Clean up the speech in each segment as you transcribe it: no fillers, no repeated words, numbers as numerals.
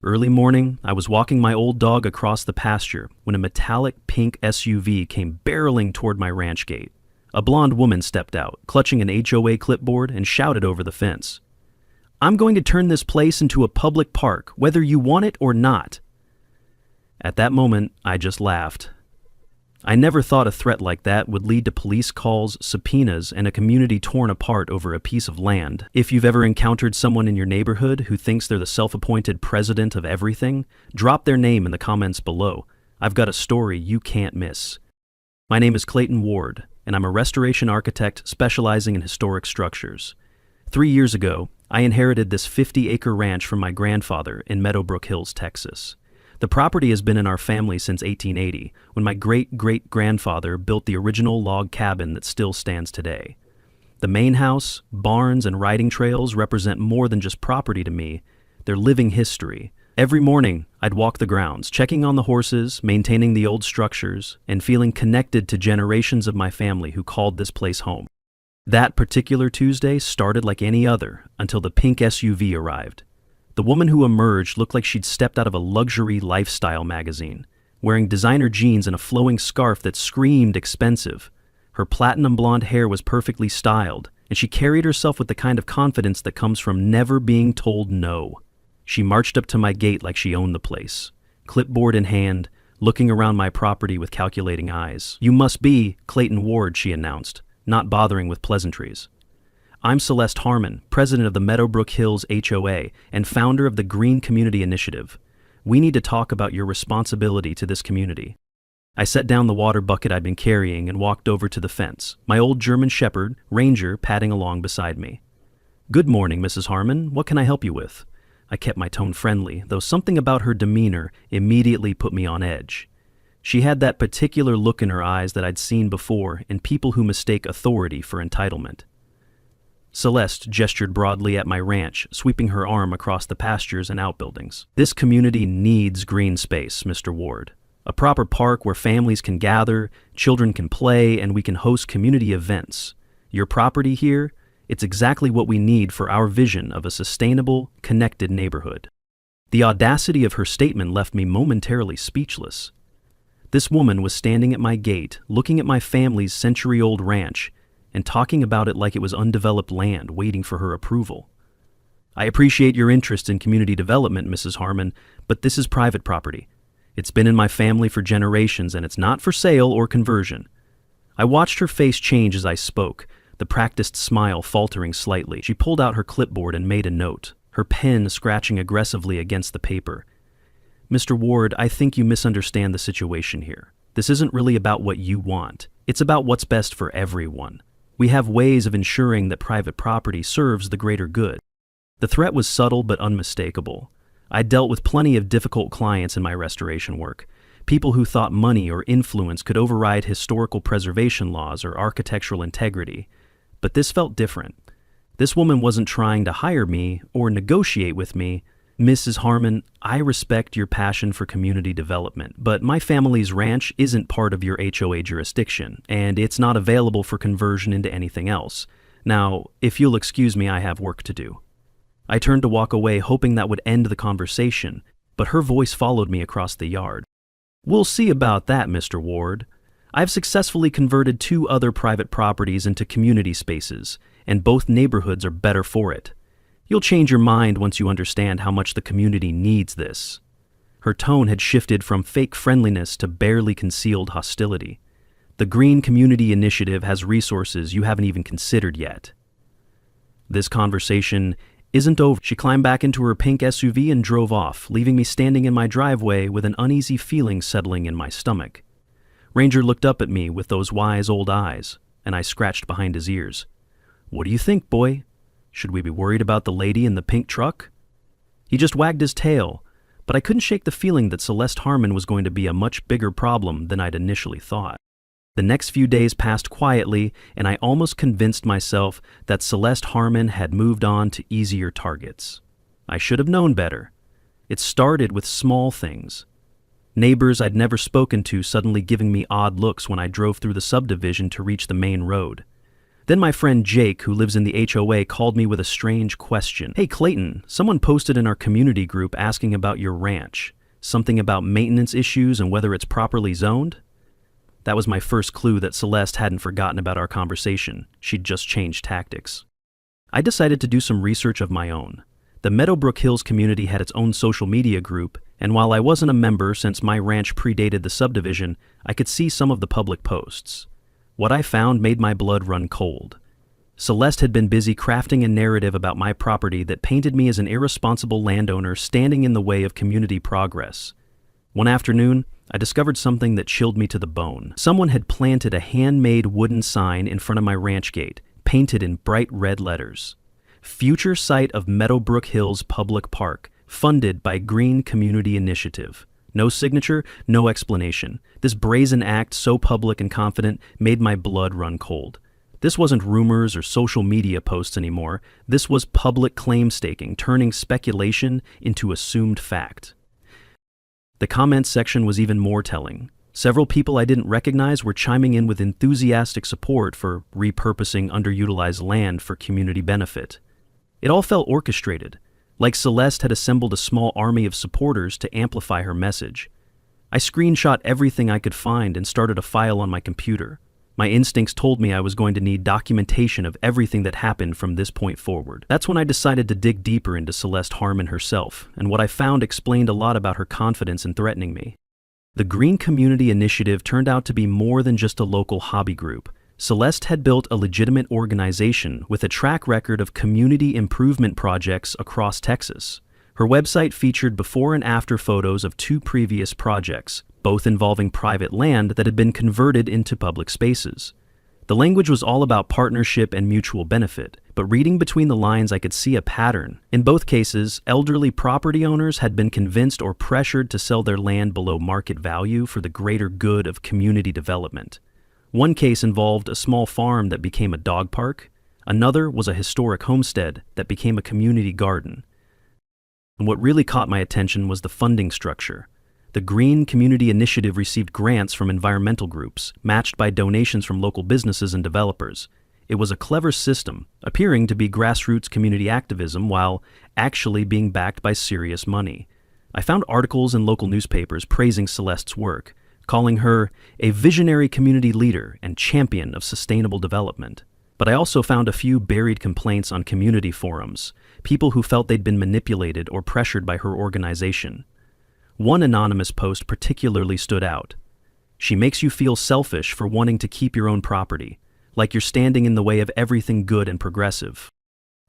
Early morning, I was walking my old dog across the pasture when a metallic pink SUV came barreling toward my ranch gate. A blonde woman stepped out, clutching an HOA clipboard, and shouted over the fence, "I'm going to turn this place into a public park, whether you want it or not." At that moment, I just laughed. I never thought a threat like that would lead to police calls, subpoenas, and a community torn apart over a piece of land. If you've ever encountered someone in your neighborhood who thinks they're the self-appointed president of everything, drop their name in the comments below. I've got a story you can't miss. My name is Clayton Ward, and I'm a restoration architect specializing in historic structures. 3 years ago, I inherited this 50-acre ranch from my grandfather in Meadowbrook Hills, Texas. The property has been in our family since 1880, when my great-great-grandfather built the original log cabin that still stands today. The main house, barns, and riding trails represent more than just property to me. They're living history. Every morning, I'd walk the grounds, checking on the horses, maintaining the old structures, and feeling connected to generations of my family who called this place home. That particular Tuesday started like any other until the pink SUV arrived. The woman who emerged looked like she'd stepped out of a luxury lifestyle magazine, wearing designer jeans and a flowing scarf that screamed expensive. Her platinum blonde hair was perfectly styled, and she carried herself with the kind of confidence that comes from never being told no. She marched up to my gate like she owned the place, clipboard in hand, looking around my property with calculating eyes. "You must be Clayton Ward," she announced, not bothering with pleasantries. "I'm Celeste Harmon, president of the Meadowbrook Hills HOA and founder of the Green Community Initiative. We need to talk about your responsibility to this community." I set down the water bucket I'd been carrying and walked over to the fence, my old German Shepherd, Ranger, padding along beside me. "Good morning, Mrs. Harmon. What can I help you with?" I kept my tone friendly, though something about her demeanor immediately put me on edge. She had that particular look in her eyes that I'd seen before in people who mistake authority for entitlement. Celeste gestured broadly at my ranch, sweeping her arm across the pastures and outbuildings. "This community needs green space, Mr. Ward. A proper park where families can gather, children can play, and we can host community events. Your property here, it's exactly what we need for our vision of a sustainable, connected neighborhood." The audacity of her statement left me momentarily speechless. This woman was standing at my gate, looking at my family's century-old ranch, and talking about it like it was undeveloped land waiting for her approval. "I appreciate your interest in community development, Mrs. Harmon, but this is private property. It's been in my family for generations, and it's not for sale or conversion." I watched her face change as I spoke, the practiced smile faltering slightly. She pulled out her clipboard and made a note, her pen scratching aggressively against the paper. "Mr. Ward, I think you misunderstand the situation here. This isn't really about what you want. It's about what's best for everyone. We have ways of ensuring that private property serves the greater good." The threat was subtle but unmistakable. I'd dealt with plenty of difficult clients in my restoration work, people who thought money or influence could override historical preservation laws or architectural integrity. But this felt different. This woman wasn't trying to hire me or negotiate with me. "Mrs. Harmon, I respect your passion for community development, but my family's ranch isn't part of your HOA jurisdiction, and it's not available for conversion into anything else. Now, if you'll excuse me, I have work to do." I turned to walk away, hoping that would end the conversation, but her voice followed me across the yard. "We'll see about that, Mr. Ward. I've successfully converted 2 other private properties into community spaces, and both neighborhoods are better for it. You'll change your mind once you understand how much the community needs this." Her tone had shifted from fake friendliness to barely concealed hostility. "The Green Community Initiative has resources you haven't even considered yet." This conversation isn't over. She climbed back into her pink SUV and drove off, leaving me standing in my driveway with an uneasy feeling settling in my stomach. Ranger looked up at me with those wise old eyes, and I scratched behind his ears. "What do you think, boy? Should we be worried about the lady in the pink truck?" He just wagged his tail, but I couldn't shake the feeling that Celeste Harmon was going to be a much bigger problem than I'd initially thought. The next few days passed quietly, and I almost convinced myself that Celeste Harmon had moved on to easier targets. I should have known better. It started with small things. Neighbors I'd never spoken to suddenly giving me odd looks when I drove through the subdivision to reach the main road. Then my friend Jake, who lives in the HOA, called me with a strange question. "Hey Clayton, someone posted in our community group asking about your ranch. Something about maintenance issues and whether it's properly zoned?" That was my first clue that Celeste hadn't forgotten about our conversation. She'd just changed tactics. I decided to do some research of my own. The Meadowbrook Hills community had its own social media group, and while I wasn't a member since my ranch predated the subdivision, I could see some of the public posts. What I found made my blood run cold. Celeste had been busy crafting a narrative about my property that painted me as an irresponsible landowner standing in the way of community progress. One afternoon, I discovered something that chilled me to the bone. Someone had planted a handmade wooden sign in front of my ranch gate, painted in bright red letters. "Future site of Meadowbrook Hills Public Park, funded by Green Community Initiative." No signature, no explanation. This brazen act, so public and confident, made my blood run cold. This wasn't rumors or social media posts anymore. This was public claim staking, turning speculation into assumed fact. The comments section was even more telling. Several people I didn't recognize were chiming in with enthusiastic support for repurposing underutilized land for community benefit. It all felt orchestrated, like Celeste had assembled a small army of supporters to amplify her message. I screenshot everything I could find and started a file on my computer. My instincts told me I was going to need documentation of everything that happened from this point forward. That's when I decided to dig deeper into Celeste Harmon herself, and what I found explained a lot about her confidence in threatening me. The Green Community Initiative turned out to be more than just a local hobby group. Celeste had built a legitimate organization with a track record of community improvement projects across Texas. Her website featured before and after photos of 2 previous projects, both involving private land that had been converted into public spaces. The language was all about partnership and mutual benefit, but reading between the lines I could see a pattern. In both cases, elderly property owners had been convinced or pressured to sell their land below market value for the greater good of community development. One case involved a small farm that became a dog park. Another was a historic homestead that became a community garden. And what really caught my attention was the funding structure. The Green Community Initiative received grants from environmental groups, matched by donations from local businesses and developers. It was a clever system, appearing to be grassroots community activism while actually being backed by serious money. I found articles in local newspapers praising Celeste's work, calling her a visionary community leader and champion of sustainable development. But I also found a few buried complaints on community forums, people who felt they'd been manipulated or pressured by her organization. One anonymous post particularly stood out. "She makes you feel selfish for wanting to keep your own property, like you're standing in the way of everything good and progressive."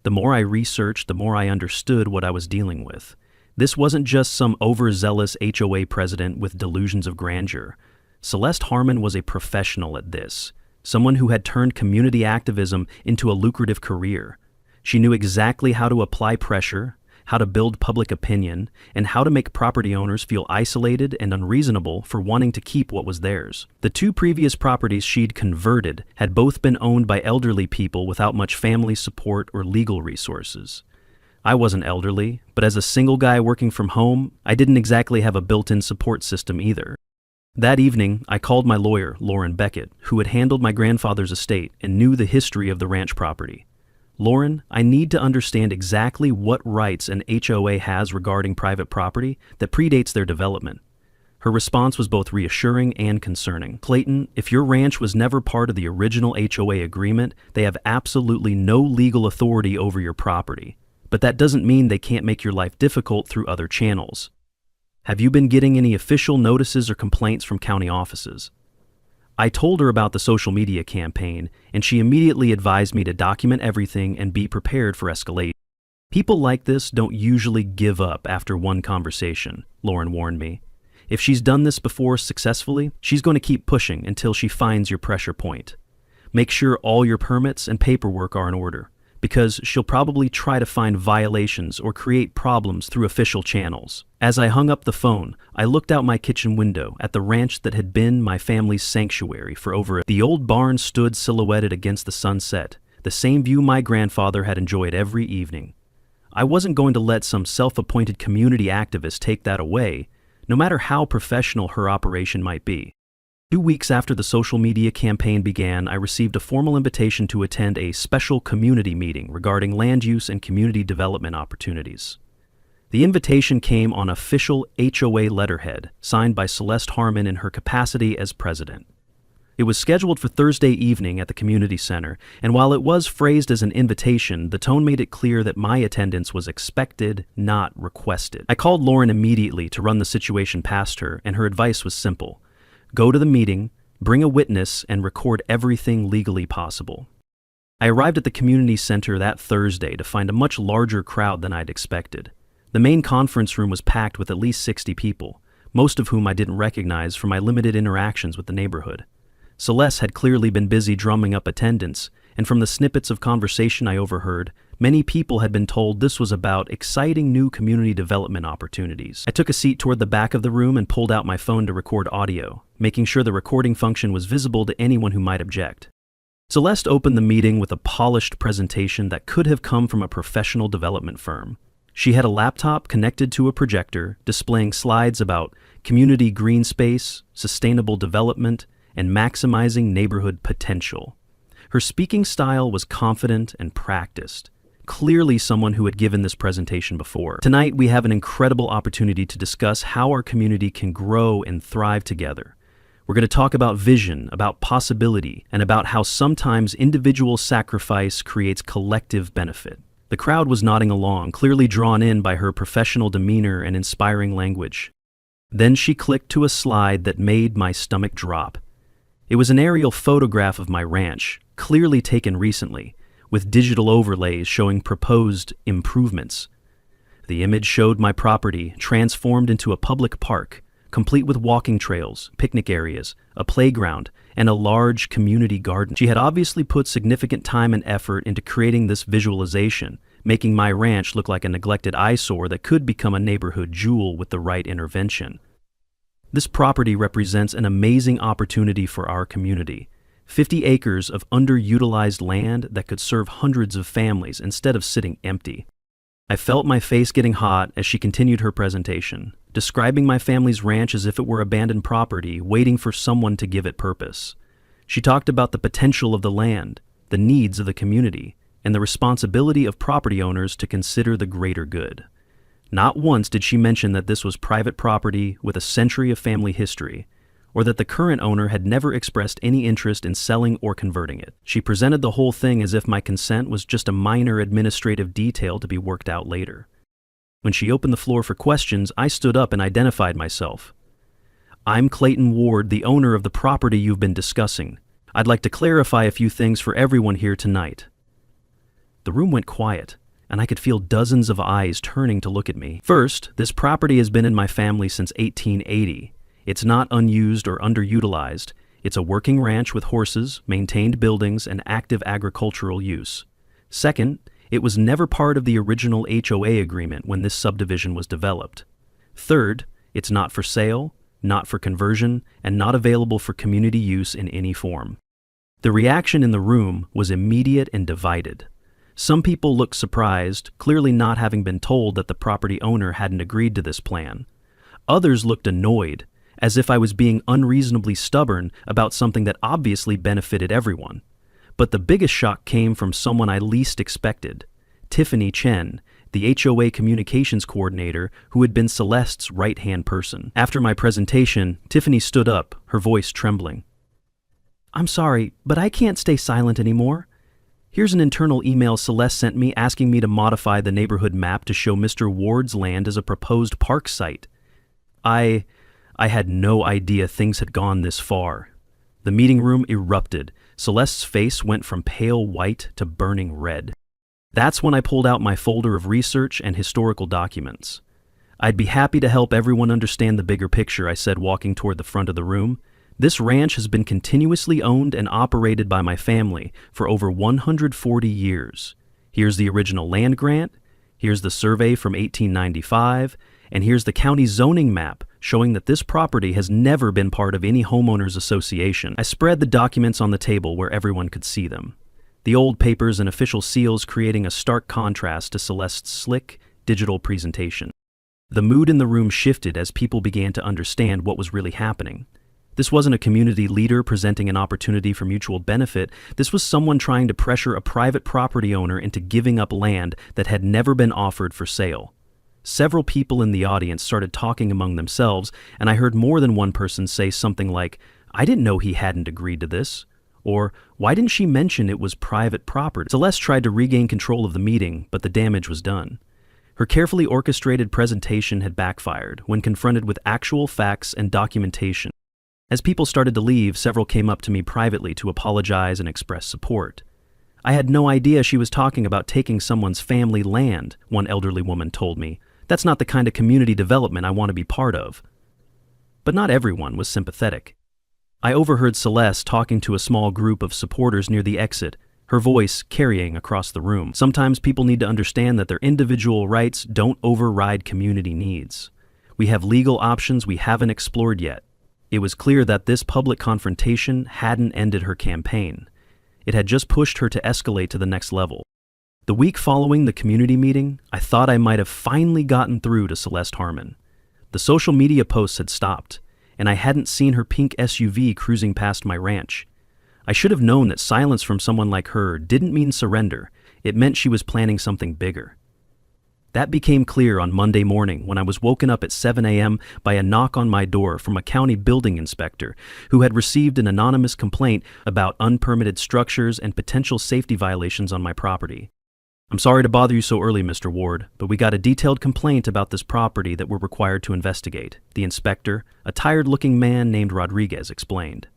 The more I researched, the more I understood what I was dealing with. This wasn't just some overzealous HOA president with delusions of grandeur. Celeste Harmon was a professional at this, someone who had turned community activism into a lucrative career. She knew exactly how to apply pressure, how to build public opinion, and how to make property owners feel isolated and unreasonable for wanting to keep what was theirs. The 2 previous properties she'd converted had both been owned by elderly people without much family support or legal resources. I wasn't elderly, but as a single guy working from home, I didn't exactly have a built-in support system either. That evening, I called my lawyer, Lauren Beckett, who had handled my grandfather's estate and knew the history of the ranch property. "Lauren, I need to understand exactly what rights an HOA has regarding private property that predates their development." Her response was both reassuring and concerning. "Clayton, if your ranch was never part of the original HOA agreement, they have absolutely no legal authority over your property. But that doesn't mean they can't make your life difficult through other channels. Have you been getting any official notices or complaints from county offices?" I told her about the social media campaign, and she immediately advised me to document everything and be prepared for escalation. "People like this don't usually give up after one conversation," Lauren warned me. "If she's done this before successfully, she's going to keep pushing until she finds your pressure point. Make sure all your permits and paperwork are in order, because she'll probably try to find violations or create problems through official channels." As I hung up the phone, I looked out my kitchen window at the ranch that had been my family's sanctuary for over a... The old barn stood silhouetted against the sunset, the same view my grandfather had enjoyed every evening. I wasn't going to let some self-appointed community activist take that away, no matter how professional her operation might be. 2 weeks after the social media campaign began, I received a formal invitation to attend a special community meeting regarding land use and community development opportunities. The invitation came on official HOA letterhead, signed by Celeste Harmon in her capacity as president. It was scheduled for Thursday evening at the community center, and while it was phrased as an invitation, the tone made it clear that my attendance was expected, not requested. I called Lauren immediately to run the situation past her, and her advice was simple. Go to the meeting, bring a witness, and record everything legally possible. I arrived at the community center that Thursday to find a much larger crowd than I'd expected. The main conference room was packed with at least 60 people, most of whom I didn't recognize from my limited interactions with the neighborhood. Celeste had clearly been busy drumming up attendance, and from the snippets of conversation I overheard, many people had been told this was about exciting new community development opportunities. I took a seat toward the back of the room and pulled out my phone to record audio, making sure the recording function was visible to anyone who might object. Celeste opened the meeting with a polished presentation that could have come from a professional development firm. She had a laptop connected to a projector, displaying slides about community green space, sustainable development, and maximizing neighborhood potential. Her speaking style was confident and practiced, clearly someone who had given this presentation before. Tonight, we have an incredible opportunity to discuss how our community can grow and thrive together. We're going to talk about vision, about possibility, and about how sometimes individual sacrifice creates collective benefit. The crowd was nodding along, clearly drawn in by her professional demeanor and inspiring language. Then she clicked to a slide that made my stomach drop. It was an aerial photograph of my ranch, clearly taken recently, with digital overlays showing proposed improvements. The image showed my property transformed into a public park, complete with walking trails, picnic areas, a playground, and a large community garden. She had obviously put significant time and effort into creating this visualization, making my ranch look like a neglected eyesore that could become a neighborhood jewel with the right intervention. This property represents an amazing opportunity for our community. 50 acres of underutilized land that could serve hundreds of families instead of sitting empty. I felt my face getting hot as she continued her presentation, describing my family's ranch as if it were abandoned property, waiting for someone to give it purpose. She talked about the potential of the land, the needs of the community, and the responsibility of property owners to consider the greater good. Not once did she mention that this was private property with a century of family history, or that the current owner had never expressed any interest in selling or converting it. She presented the whole thing as if my consent was just a minor administrative detail to be worked out later. When she opened the floor for questions, I stood up and identified myself. I'm Clayton Ward, the owner of the property you've been discussing. I'd like to clarify a few things for everyone here tonight. The room went quiet, and I could feel dozens of eyes turning to look at me. First, this property has been in my family since 1880. It's not unused or underutilized. It's a working ranch with horses, maintained buildings, and active agricultural use. Second, it was never part of the original HOA agreement when this subdivision was developed. Third, it's not for sale, not for conversion, and not available for community use in any form. The reaction in the room was immediate and divided. Some people looked surprised, clearly not having been told that the property owner hadn't agreed to this plan. Others looked annoyed, as if I was being unreasonably stubborn about something that obviously benefited everyone. But the biggest shock came from someone I least expected, Tiffany Chen, the HOA communications coordinator who had been Celeste's right-hand person. After my presentation, Tiffany stood up, her voice trembling. "I'm sorry, but I can't stay silent anymore. Here's an internal email Celeste sent me asking me to modify the neighborhood map to show Mr. Ward's land as a proposed park site. I had no idea things had gone this far." The meeting room erupted. Celeste's face went from pale white to burning red. That's when I pulled out my folder of research and historical documents. "I'd be happy to help everyone understand the bigger picture," I said, walking toward the front of the room. "This ranch has been continuously owned and operated by my family for over 140 years. Here's the original land grant, here's the survey from 1895, and here's the county zoning map showing that this property has never been part of any homeowners association." I spread the documents on the table where everyone could see them, the old papers and official seals creating a stark contrast to Celeste's slick, digital presentation. The mood in the room shifted as people began to understand what was really happening. This wasn't a community leader presenting an opportunity for mutual benefit. This was someone trying to pressure a private property owner into giving up land that had never been offered for sale. Several people in the audience started talking among themselves, and I heard more than one person say something like, "I didn't know he hadn't agreed to this," or "Why didn't she mention it was private property?" Celeste tried to regain control of the meeting, but the damage was done. Her carefully orchestrated presentation had backfired when confronted with actual facts and documentation. As people started to leave, several came up to me privately to apologize and express support. "I had no idea she was talking about taking someone's family land," one elderly woman told me. "That's not the kind of community development I want to be part of." But not everyone was sympathetic. I overheard Celeste talking to a small group of supporters near the exit, her voice carrying across the room. "Sometimes people need to understand that their individual rights don't override community needs. We have legal options we haven't explored yet." It was clear that this public confrontation hadn't ended her campaign. It had just pushed her to escalate to the next level. The week following the community meeting, I thought I might have finally gotten through to Celeste Harmon. The social media posts had stopped, and I hadn't seen her pink SUV cruising past my ranch. I should have known that silence from someone like her didn't mean surrender. It meant she was planning something bigger. That became clear on Monday morning when I was woken up at 7 a.m. by a knock on my door from a county building inspector who had received an anonymous complaint about unpermitted structures and potential safety violations on my property. "I'm sorry to bother you so early, Mr. Ward, but we got a detailed complaint about this property that we're required to investigate," the inspector, a tired-looking man named Rodriguez, explained.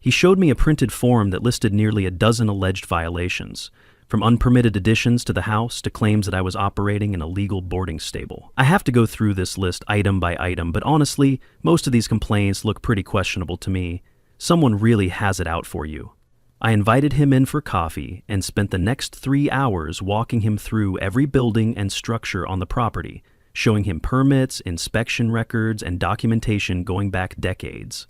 He showed me a printed form that listed nearly a dozen alleged violations, from unpermitted additions to the house to claims that I was operating an illegal boarding stable. I have to go through this list item by item, but honestly, most of these complaints look pretty questionable to me. Someone really has it out for you. I invited him in for coffee and spent the next 3 hours walking him through every building and structure on the property, showing him permits, inspection records, and documentation going back decades.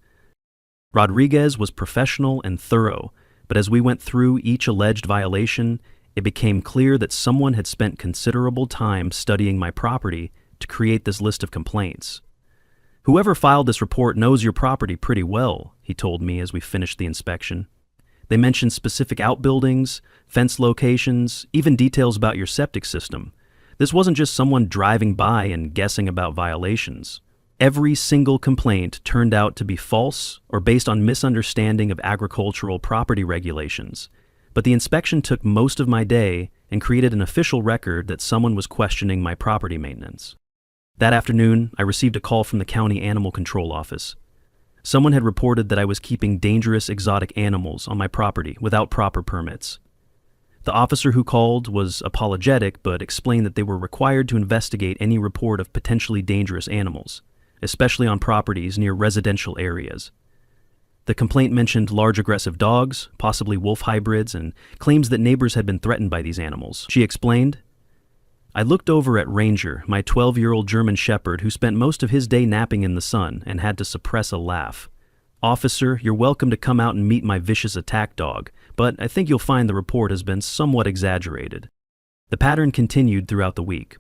Rodriguez was professional and thorough, but as we went through each alleged violation, it became clear that someone had spent considerable time studying my property to create this list of complaints. "Whoever filed this report knows your property pretty well," he told me as we finished the inspection. "They mentioned specific outbuildings, fence locations, even details about your septic system. This wasn't just someone driving by and guessing about violations. Every single complaint turned out to be false or based on misunderstanding of agricultural property regulations. But the inspection took most of my day and created an official record that someone was questioning my property maintenance." That afternoon, I received a call from the county animal control office. Someone had reported that I was keeping dangerous exotic animals on my property without proper permits. The officer who called was apologetic but explained that they were required to investigate any report of potentially dangerous animals, especially on properties near residential areas. The complaint mentioned large aggressive dogs, possibly wolf hybrids, and claims that neighbors had been threatened by these animals. She explained, "I looked over at Ranger, my 12-year-old German Shepherd who spent most of his day napping in the sun and had to suppress a laugh. Officer, you're welcome to come out and meet my vicious attack dog, but I think you'll find the report has been somewhat exaggerated." The pattern continued throughout the week.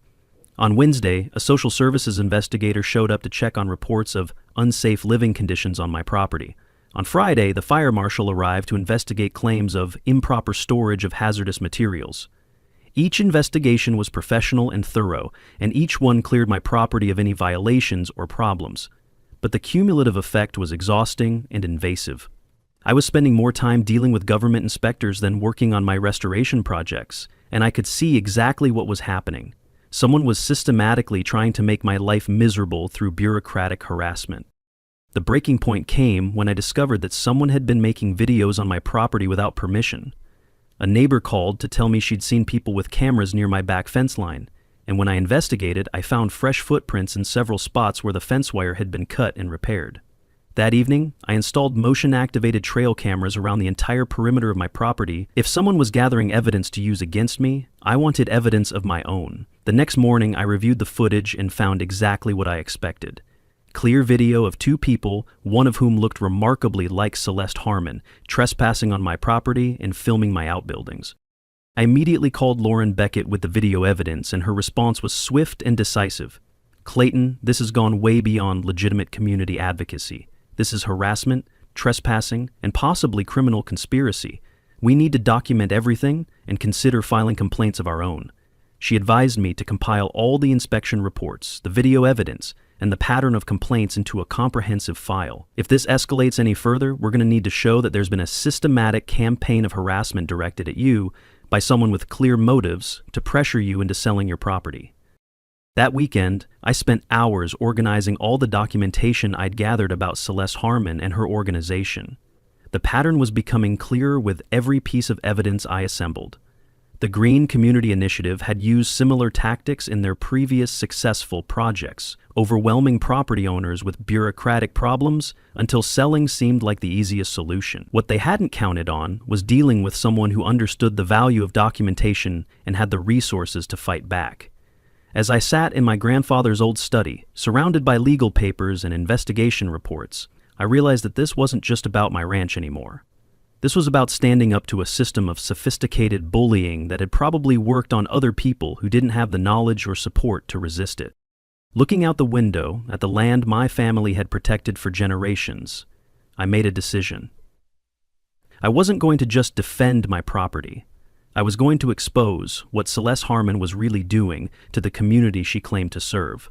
On Wednesday, a social services investigator showed up to check on reports of unsafe living conditions on my property. On Friday, the fire marshal arrived to investigate claims of improper storage of hazardous materials. Each investigation was professional and thorough, and each one cleared my property of any violations or problems. But the cumulative effect was exhausting and invasive. I was spending more time dealing with government inspectors than working on my restoration projects, and I could see exactly what was happening. Someone was systematically trying to make my life miserable through bureaucratic harassment. The breaking point came when I discovered that someone had been making videos on my property without permission. A neighbor called to tell me she'd seen people with cameras near my back fence line, and when I investigated, I found fresh footprints in several spots where the fence wire had been cut and repaired. That evening, I installed motion-activated trail cameras around the entire perimeter of my property. If someone was gathering evidence to use against me, I wanted evidence of my own. The next morning, I reviewed the footage and found exactly what I expected. Clear video of 2 people, one of whom looked remarkably like Celeste Harmon, trespassing on my property and filming my outbuildings. I immediately called Lauren Beckett with the video evidence, and her response was swift and decisive. "Clayton, this has gone way beyond legitimate community advocacy. This is harassment, trespassing, and possibly criminal conspiracy. We need to document everything and consider filing complaints of our own. She advised me to compile all the inspection reports, the video evidence, and the pattern of complaints into a comprehensive file. If this escalates any further, we're going to need to show that there's been a systematic campaign of harassment directed at you by someone with clear motives to pressure you into selling your property. That weekend, I spent hours organizing all the documentation I'd gathered about Celeste Harmon and her organization. The pattern was becoming clearer with every piece of evidence I assembled. The Green Community Initiative had used similar tactics in their previous successful projects, overwhelming property owners with bureaucratic problems until selling seemed like the easiest solution. What they hadn't counted on was dealing with someone who understood the value of documentation and had the resources to fight back. As I sat in my grandfather's old study, surrounded by legal papers and investigation reports, I realized that this wasn't just about my ranch anymore. This was about standing up to a system of sophisticated bullying that had probably worked on other people who didn't have the knowledge or support to resist it. Looking out the window at the land my family had protected for generations, I made a decision. I wasn't going to just defend my property. I was going to expose what Celeste Harmon was really doing to the community she claimed to serve.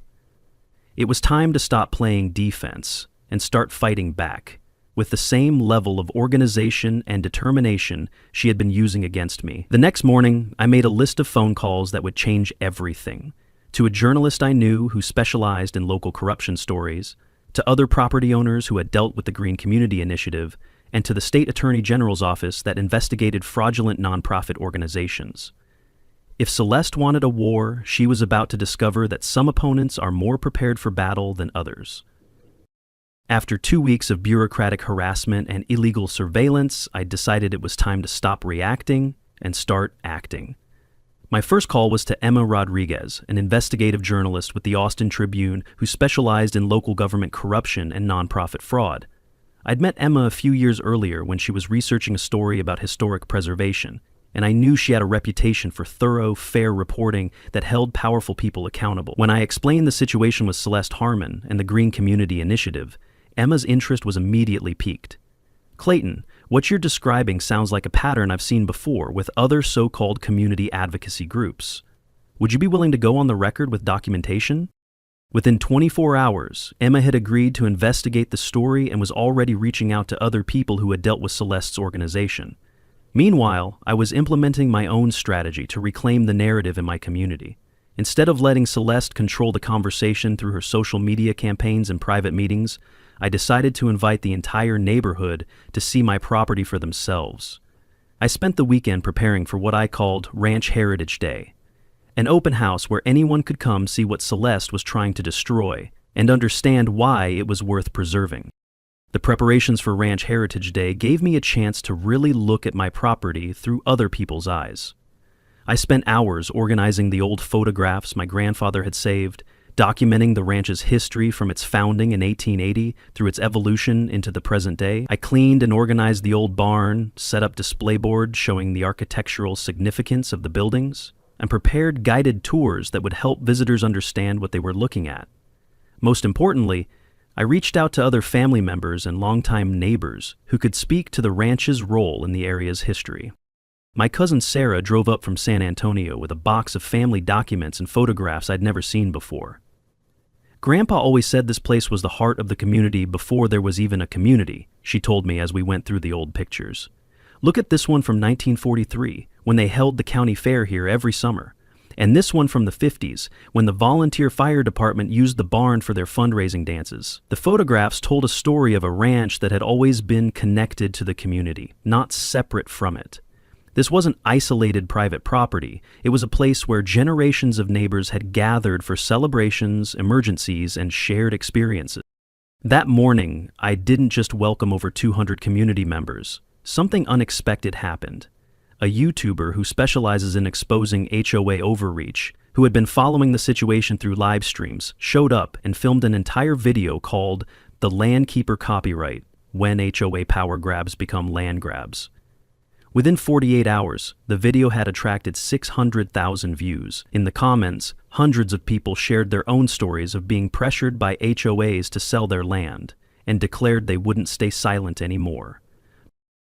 It was time to stop playing defense and start fighting back, with the same level of organization and determination she had been using against me. The next morning, I made a list of phone calls that would change everything. To a journalist I knew who specialized in local corruption stories, to other property owners who had dealt with the Green Community Initiative, and to the State Attorney General's office that investigated fraudulent nonprofit organizations. If Celeste wanted a war, she was about to discover that some opponents are more prepared for battle than others. After 2 weeks of bureaucratic harassment and illegal surveillance, I decided it was time to stop reacting and start acting. My first call was to Emma Rodriguez, an investigative journalist with the Austin Tribune who specialized in local government corruption and nonprofit fraud. I'd met Emma a few years earlier when she was researching a story about historic preservation, and I knew she had a reputation for thorough, fair reporting that held powerful people accountable. When I explained the situation with Celeste Harmon and the Green Community Initiative, Emma's interest was immediately piqued. "Clayton, what you're describing sounds like a pattern I've seen before with other so-called community advocacy groups. Would you be willing to go on the record with documentation?" Within 24 hours, Emma had agreed to investigate the story and was already reaching out to other people who had dealt with Celeste's organization. Meanwhile, I was implementing my own strategy to reclaim the narrative in my community. Instead of letting Celeste control the conversation through her social media campaigns and private meetings, I decided to invite the entire neighborhood to see my property for themselves. I spent the weekend preparing for what I called Ranch Heritage Day, an open house where anyone could come see what Celeste was trying to destroy and understand why it was worth preserving. The preparations for Ranch Heritage Day gave me a chance to really look at my property through other people's eyes. I spent hours organizing the old photographs my grandfather had saved, documenting the ranch's history from its founding in 1880 through its evolution into the present day. I cleaned and organized the old barn, set up display boards showing the architectural significance of the buildings, and prepared guided tours that would help visitors understand what they were looking at. Most importantly, I reached out to other family members and longtime neighbors who could speak to the ranch's role in the area's history. My cousin Sarah drove up from San Antonio with a box of family documents and photographs I'd never seen before. "Grandpa always said this place was the heart of the community before there was even a community," she told me as we went through the old pictures. "Look at this one from 1943, when they held the county fair here every summer. And this one from the 50s, when the volunteer fire department used the barn for their fundraising dances." The photographs told a story of a ranch that had always been connected to the community, not separate from it. This wasn't isolated private property. It was a place where generations of neighbors had gathered for celebrations, emergencies, and shared experiences. That morning, I didn't just welcome over 200 community members. Something unexpected happened. A YouTuber who specializes in exposing HOA overreach, who had been following the situation through live streams, showed up and filmed an entire video called "The Landkeeper Copyright: When HOA Power Grabs Become Land Grabs." Within 48 hours, the video had attracted 600,000 views. In the comments, hundreds of people shared their own stories of being pressured by HOAs to sell their land, and declared they wouldn't stay silent anymore.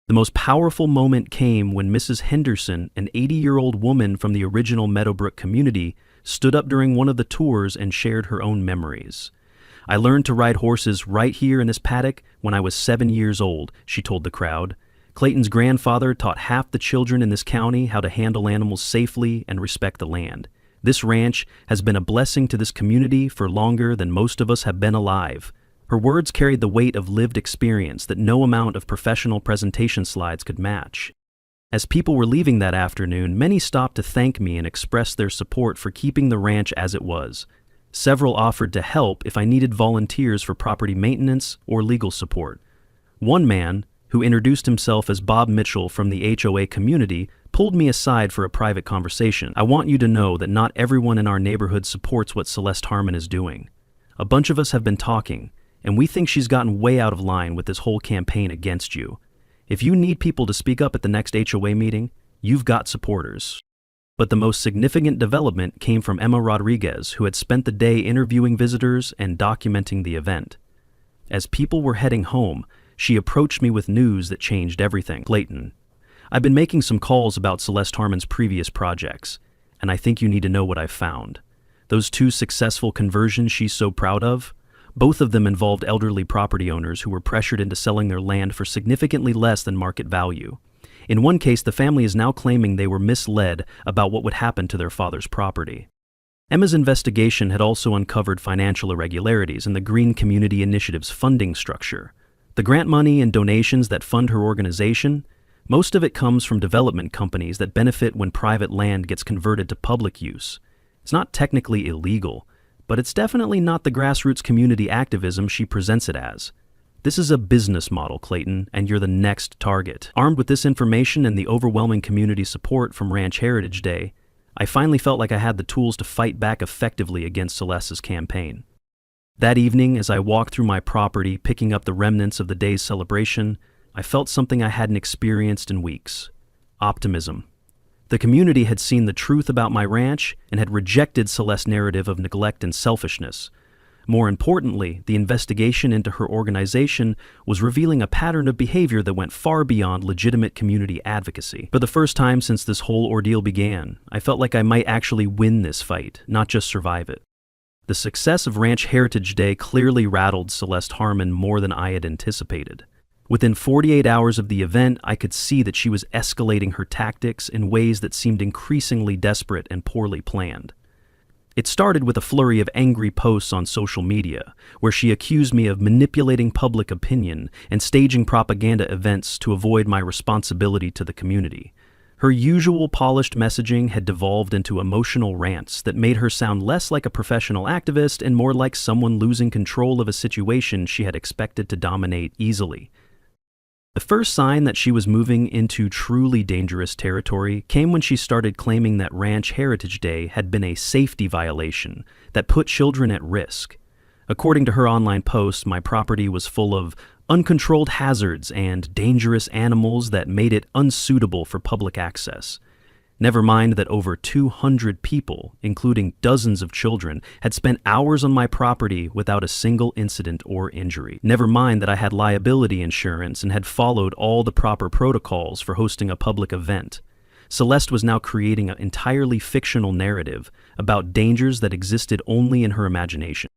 The most powerful moment came when Mrs. Henderson, an 80-year-old woman from the original Meadowbrook community, stood up during one of the tours and shared her own memories. "I learned to ride horses right here in this paddock when I was 7 years old," she told the crowd. "Clayton's grandfather taught half the children in this county how to handle animals safely and respect the land. This ranch has been a blessing to this community for longer than most of us have been alive." Her words carried the weight of lived experience that no amount of professional presentation slides could match. As people were leaving that afternoon, many stopped to thank me and express their support for keeping the ranch as it was. Several offered to help if I needed volunteers for property maintenance or legal support. One man, who introduced himself as Bob Mitchell from the HOA community, pulled me aside for a private conversation. "I want you to know that not everyone in our neighborhood supports what Celeste Harmon is doing. A bunch of us have been talking, and we think she's gotten way out of line with this whole campaign against you. If you need people to speak up at the next HOA meeting, you've got supporters." But the most significant development came from Emma Rodriguez, who had spent the day interviewing visitors and documenting the event. As people were heading home, she approached me with news that changed everything. "Clayton, I've been making some calls about Celeste Harmon's previous projects, and I think you need to know what I've found. Those 2 successful conversions she's so proud of, both of them involved elderly property owners who were pressured into selling their land for significantly less than market value. In one case, the family is now claiming they were misled about what would happen to their father's property." Emma's investigation had also uncovered financial irregularities in the Green Community Initiative's funding structure. The grant money and donations that fund her organization, most of it comes from development companies that benefit when private land gets converted to public use. It's not technically illegal, but it's definitely not the grassroots community activism she presents it as. This is a business model, Clayton, and you're the next target. Armed with this information and the overwhelming community support from Ranch Heritage Day, I finally felt like I had the tools to fight back effectively against Celeste's campaign. That evening, as I walked through my property, picking up the remnants of the day's celebration, I felt something I hadn't experienced in weeks: optimism. The community had seen the truth about my ranch and had rejected Celeste's narrative of neglect and selfishness. More importantly, the investigation into her organization was revealing a pattern of behavior that went far beyond legitimate community advocacy. For the first time since this whole ordeal began, I felt like I might actually win this fight, not just survive it. The success of Ranch Heritage Day clearly rattled Celeste Harmon more than I had anticipated. Within 48 hours of the event, I could see that she was escalating her tactics in ways that seemed increasingly desperate and poorly planned. It started with a flurry of angry posts on social media, where she accused me of manipulating public opinion and staging propaganda events to avoid my responsibility to the community. Her usual polished messaging had devolved into emotional rants that made her sound less like a professional activist and more like someone losing control of a situation she had expected to dominate easily. The first sign that she was moving into truly dangerous territory came when she started claiming that Ranch Heritage Day had been a safety violation that put children at risk. According to her online posts, my property was full of uncontrolled hazards and dangerous animals that made it unsuitable for public access. Never mind that over 200 people, including dozens of children, had spent hours on my property without a single incident or injury. Never mind that I had liability insurance and had followed all the proper protocols for hosting a public event. Celeste was now creating an entirely fictional narrative about dangers that existed only in her imagination.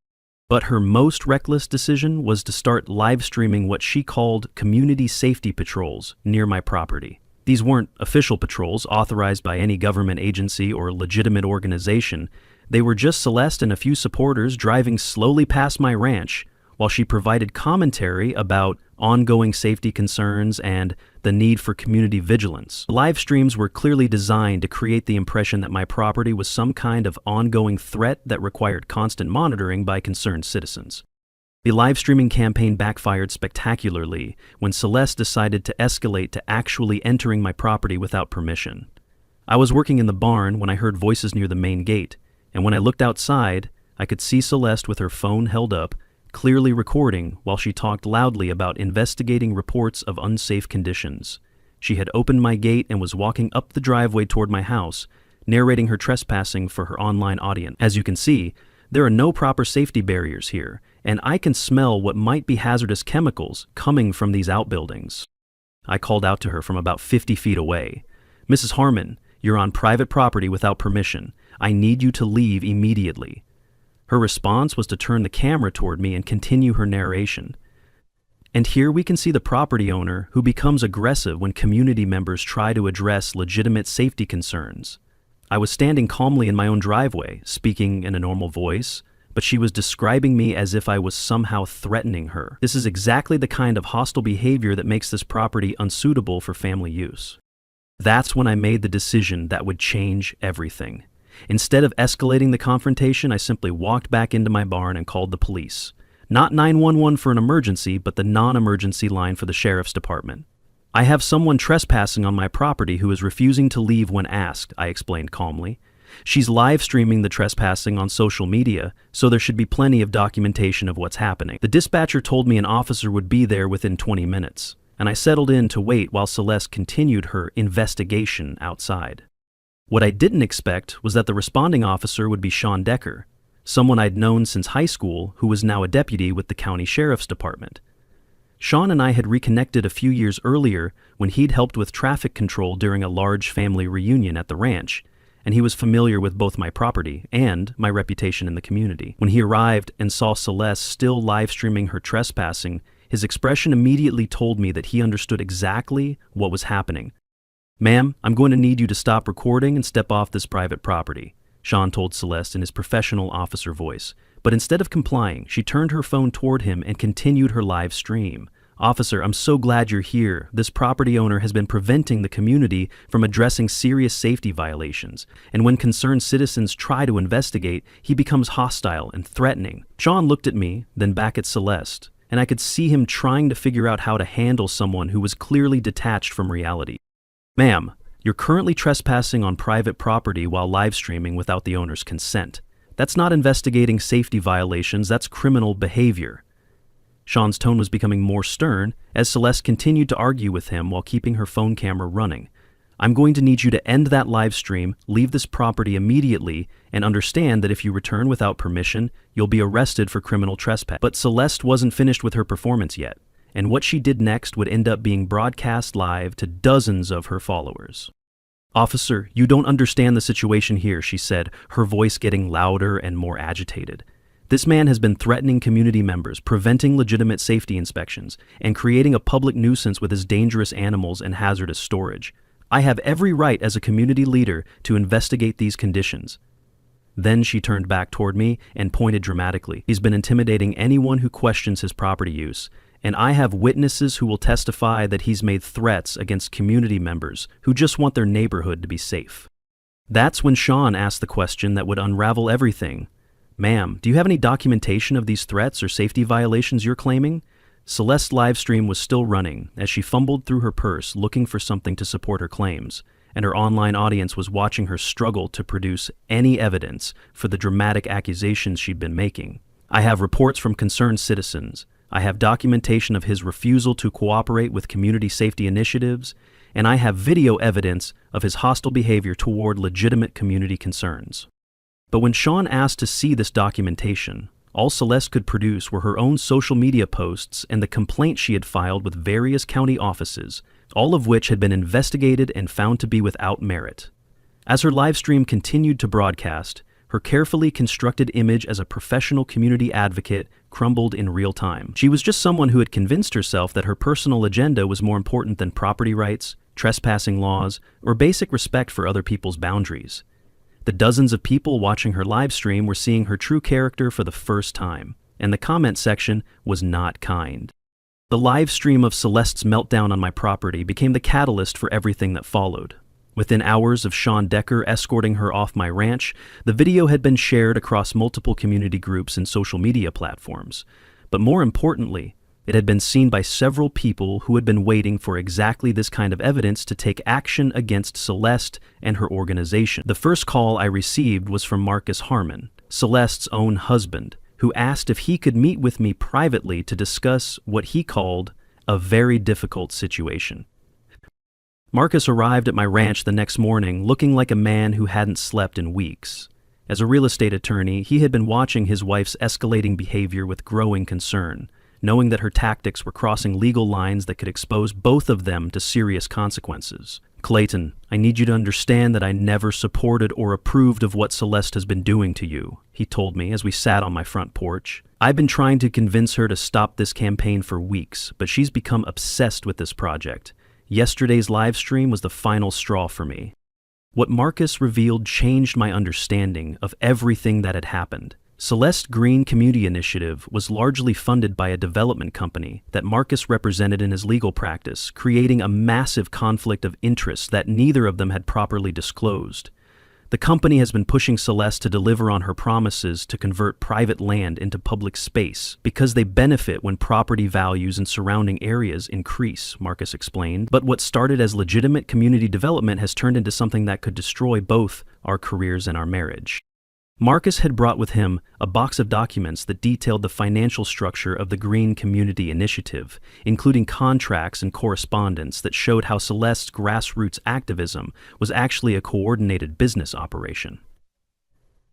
But her most reckless decision was to start live streaming what she called community safety patrols near my property. These weren't official patrols authorized by any government agency or legitimate organization. They were just Celeste and a few supporters driving slowly past my ranch while she provided commentary about ongoing safety concerns and the need for community vigilance. Live streams were clearly designed to create the impression that my property was some kind of ongoing threat that required constant monitoring by concerned citizens. The live streaming campaign backfired spectacularly when Celeste decided to escalate to actually entering my property without permission. I was working in the barn when I heard voices near the main gate, and when I looked outside, I could see Celeste with her phone held up, clearly recording while she talked loudly about investigating reports of unsafe conditions. She had opened my gate and was walking up the driveway toward my house, narrating her trespassing for her online audience. As you can see, There are no proper safety barriers here, and I can smell what might be hazardous chemicals coming from these outbuildings. I called out to her from about 50 feet away. Mrs. Harmon, you're on private property without permission. I need you to leave immediately. Her response was to turn the camera toward me and continue her narration. And here we can see the property owner who becomes aggressive when community members try to address legitimate safety concerns. I was standing calmly in my own driveway, speaking in a normal voice, but she was describing me as if I was somehow threatening her. This is exactly the kind of hostile behavior that makes this property unsuitable for family use. That's when I made the decision that would change everything. Instead of escalating the confrontation, I simply walked back into my barn and called the police. Not 911 for an emergency, but the non-emergency line for the sheriff's department. I have someone trespassing on my property who is refusing to leave when asked, I explained calmly. She's live streaming the trespassing on social media, so there should be plenty of documentation of what's happening. The dispatcher told me an officer would be there within 20 minutes, and I settled in to wait while Celeste continued her investigation outside. What I didn't expect was that the responding officer would be Sean Decker, someone I'd known since high school who was now a deputy with the county sheriff's department. Sean and I had reconnected a few years earlier when he'd helped with traffic control during a large family reunion at the ranch, and he was familiar with both my property and my reputation in the community. When he arrived and saw Celeste still live streaming her trespassing, his expression immediately told me that he understood exactly what was happening. "Ma'am, I'm going to need you to stop recording and step off this private property," Sean told Celeste in his professional officer voice. But instead of complying, she turned her phone toward him and continued her live stream. "Officer, I'm so glad you're here. This property owner has been preventing the community from addressing serious safety violations, and when concerned citizens try to investigate, he becomes hostile and threatening." Sean looked at me, then back at Celeste, and I could see him trying to figure out how to handle someone who was clearly detached from reality. "Ma'am, you're currently trespassing on private property while live streaming without the owner's consent. That's not investigating safety violations, that's criminal behavior." Sean's tone was becoming more stern as Celeste continued to argue with him while keeping her phone camera running. "I'm going to need you to end that live stream, leave this property immediately, and understand that if you return without permission, you'll be arrested for criminal trespass." But Celeste wasn't finished with her performance yet, and what she did next would end up being broadcast live to dozens of her followers. "Officer, you don't understand the situation here," she said, her voice getting louder and more agitated. "This man has been threatening community members, preventing legitimate safety inspections, and creating a public nuisance with his dangerous animals and hazardous storage. I have every right as a community leader to investigate these conditions." Then she turned back toward me and pointed dramatically. "He's been intimidating anyone who questions his property use, and I have witnesses who will testify that he's made threats against community members who just want their neighborhood to be safe." That's when Sean asked the question that would unravel everything. "Ma'am, do you have any documentation of these threats or safety violations you're claiming?" Celeste's live stream was still running as she fumbled through her purse looking for something to support her claims, and her online audience was watching her struggle to produce any evidence for the dramatic accusations she'd been making. "I have reports from concerned citizens. I have documentation of his refusal to cooperate with community safety initiatives, and I have video evidence of his hostile behavior toward legitimate community concerns." But when Sean asked to see this documentation, all Celeste could produce were her own social media posts and the complaint she had filed with various county offices, all of which had been investigated and found to be without merit. As her live stream continued to broadcast, her carefully constructed image as a professional community advocate crumbled in real time. She was just someone who had convinced herself that her personal agenda was more important than property rights, trespassing laws, or basic respect for other people's boundaries. The dozens of people watching her live stream were seeing her true character for the first time, and the comment section was not kind. The live stream of Celeste's meltdown on my property became the catalyst for everything that followed. Within hours of Sean Decker escorting her off my ranch, the video had been shared across multiple community groups and social media platforms. But more importantly, it had been seen by several people who had been waiting for exactly this kind of evidence to take action against Celeste and her organization. The first call I received was from Marcus Harmon, Celeste's own husband, who asked if he could meet with me privately to discuss what he called a very difficult situation. Marcus arrived at my ranch the next morning looking like a man who hadn't slept in weeks. As a real estate attorney, he had been watching his wife's escalating behavior with growing concern, knowing that her tactics were crossing legal lines that could expose both of them to serious consequences. "Clayton, I need you to understand that I never supported or approved of what Celeste has been doing to you," he told me as we sat on my front porch. "I've been trying to convince her to stop this campaign for weeks, but she's become obsessed with this project. Yesterday's live stream was the final straw for me." What Marcus revealed changed my understanding of everything that had happened. Celeste Green Community Initiative was largely funded by a development company that Marcus represented in his legal practice, creating a massive conflict of interest that neither of them had properly disclosed. The company has been pushing Celeste to deliver on her promises to convert private land into public space because they benefit when property values in surrounding areas increase, Marcus explained. But what started as legitimate community development has turned into something that could destroy both our careers and our marriage. Marcus had brought with him a box of documents that detailed the financial structure of the Green Community Initiative, including contracts and correspondence that showed how Celeste's grassroots activism was actually a coordinated business operation.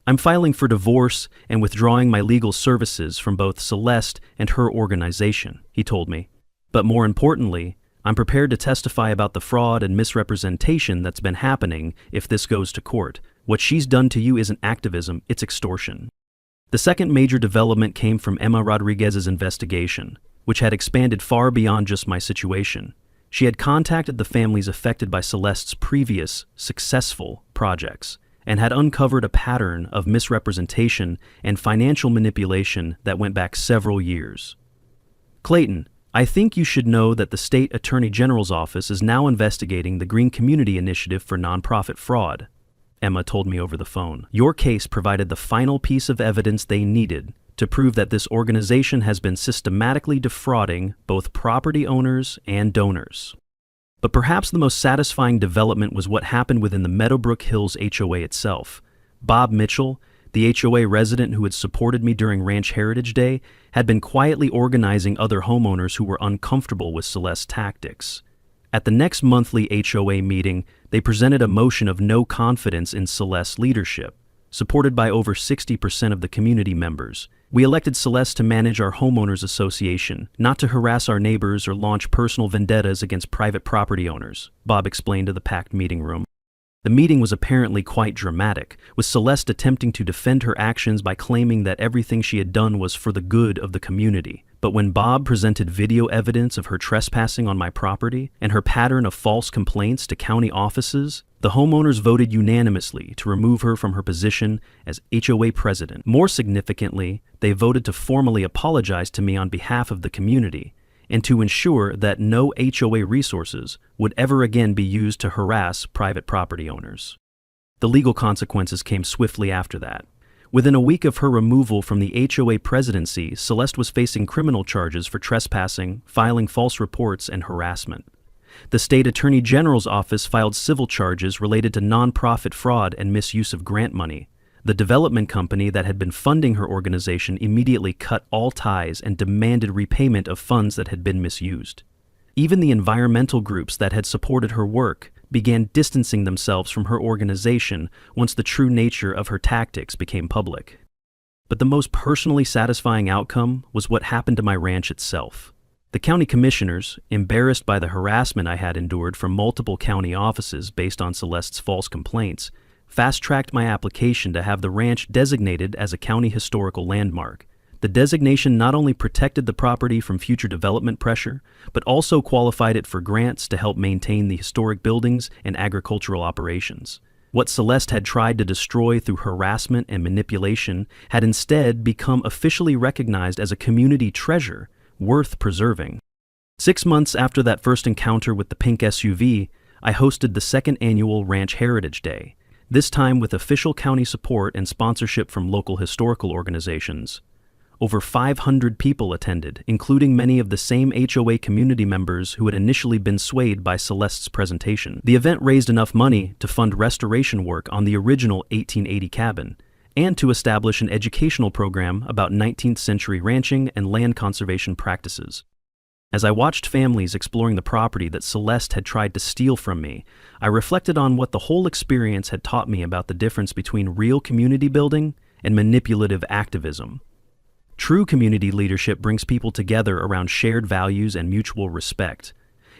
"I'm filing for divorce and withdrawing my legal services from both Celeste and her organization," he told me. "But more importantly, I'm prepared to testify about the fraud and misrepresentation that's been happening if this goes to court. What she's done to you isn't activism, it's extortion." The second major development came from Emma Rodriguez's investigation, which had expanded far beyond just my situation. She had contacted the families affected by Celeste's previous, successful projects and had uncovered a pattern of misrepresentation and financial manipulation that went back several years. "Clayton, I think you should know that the State Attorney General's office is now investigating the Green Community Initiative for nonprofit fraud," Emma told me over the phone. "Your case provided the final piece of evidence they needed to prove that this organization has been systematically defrauding both property owners and donors." But perhaps the most satisfying development was what happened within the Meadowbrook Hills HOA itself. Bob Mitchell, the HOA resident who had supported me during Ranch Heritage Day, had been quietly organizing other homeowners who were uncomfortable with Celeste's tactics. At the next monthly HOA meeting, they presented a motion of no confidence in Celeste's leadership, supported by over 60% of the community members. "We elected Celeste to manage our homeowners association, not to harass our neighbors or launch personal vendettas against private property owners," Bob explained to the packed meeting room. The meeting was apparently quite dramatic, with Celeste attempting to defend her actions by claiming that everything she had done was for the good of the community. But when Bob presented video evidence of her trespassing on my property and her pattern of false complaints to county offices, the homeowners voted unanimously to remove her from her position as HOA president. More significantly, they voted to formally apologize to me on behalf of the community and to ensure that no HOA resources would ever again be used to harass private property owners. The legal consequences came swiftly after that. Within a week of her removal from the HOA presidency, Celeste was facing criminal charges for trespassing, filing false reports, and harassment. The State Attorney General's office filed civil charges related to nonprofit fraud and misuse of grant money. The development company that had been funding her organization immediately cut all ties and demanded repayment of funds that had been misused. Even the environmental groups that had supported her work began distancing themselves from her organization once the true nature of her tactics became public. But the most personally satisfying outcome was what happened to my ranch itself. The county commissioners, embarrassed by the harassment I had endured from multiple county offices based on Celeste's false complaints, fast-tracked my application to have the ranch designated as a county historical landmark. The designation not only protected the property from future development pressure, but also qualified it for grants to help maintain the historic buildings and agricultural operations. What Celeste had tried to destroy through harassment and manipulation had instead become officially recognized as a community treasure worth preserving. 6 months after that first encounter with the pink SUV, I hosted the second annual Ranch Heritage Day, this time with official county support and sponsorship from local historical organizations. Over 500 people attended, including many of the same HOA community members who had initially been swayed by Celeste's presentation. The event raised enough money to fund restoration work on the original 1880 cabin and to establish an educational program about 19th century ranching and land conservation practices. As I watched families exploring the property that Celeste had tried to steal from me, I reflected on what the whole experience had taught me about the difference between real community building and manipulative activism. True community leadership brings people together around shared values and mutual respect.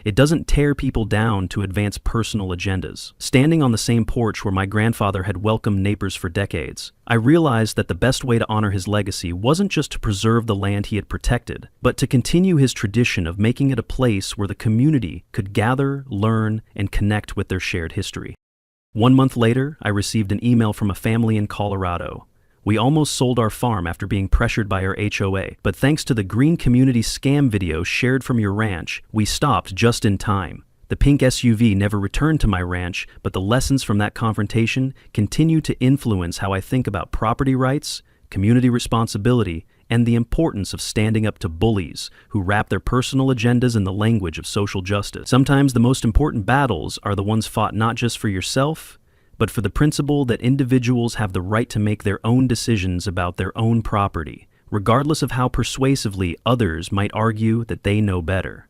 It doesn't tear people down to advance personal agendas. Standing on the same porch where my grandfather had welcomed neighbors for decades, I realized that the best way to honor his legacy wasn't just to preserve the land he had protected, but to continue his tradition of making it a place where the community could gather, learn, and connect with their shared history. 1 month later, I received an email from a family in Colorado. We almost sold our farm after being pressured by our HOA, but thanks to the green community scam video shared from your ranch, we stopped just in time. The pink SUV never returned to my ranch, but the lessons from that confrontation continue to influence how I think about property rights, community responsibility, and the importance of standing up to bullies who wrap their personal agendas in the language of social justice. Sometimes the most important battles are the ones fought not just for yourself, but for the principle that individuals have the right to make their own decisions about their own property, regardless of how persuasively others might argue that they know better.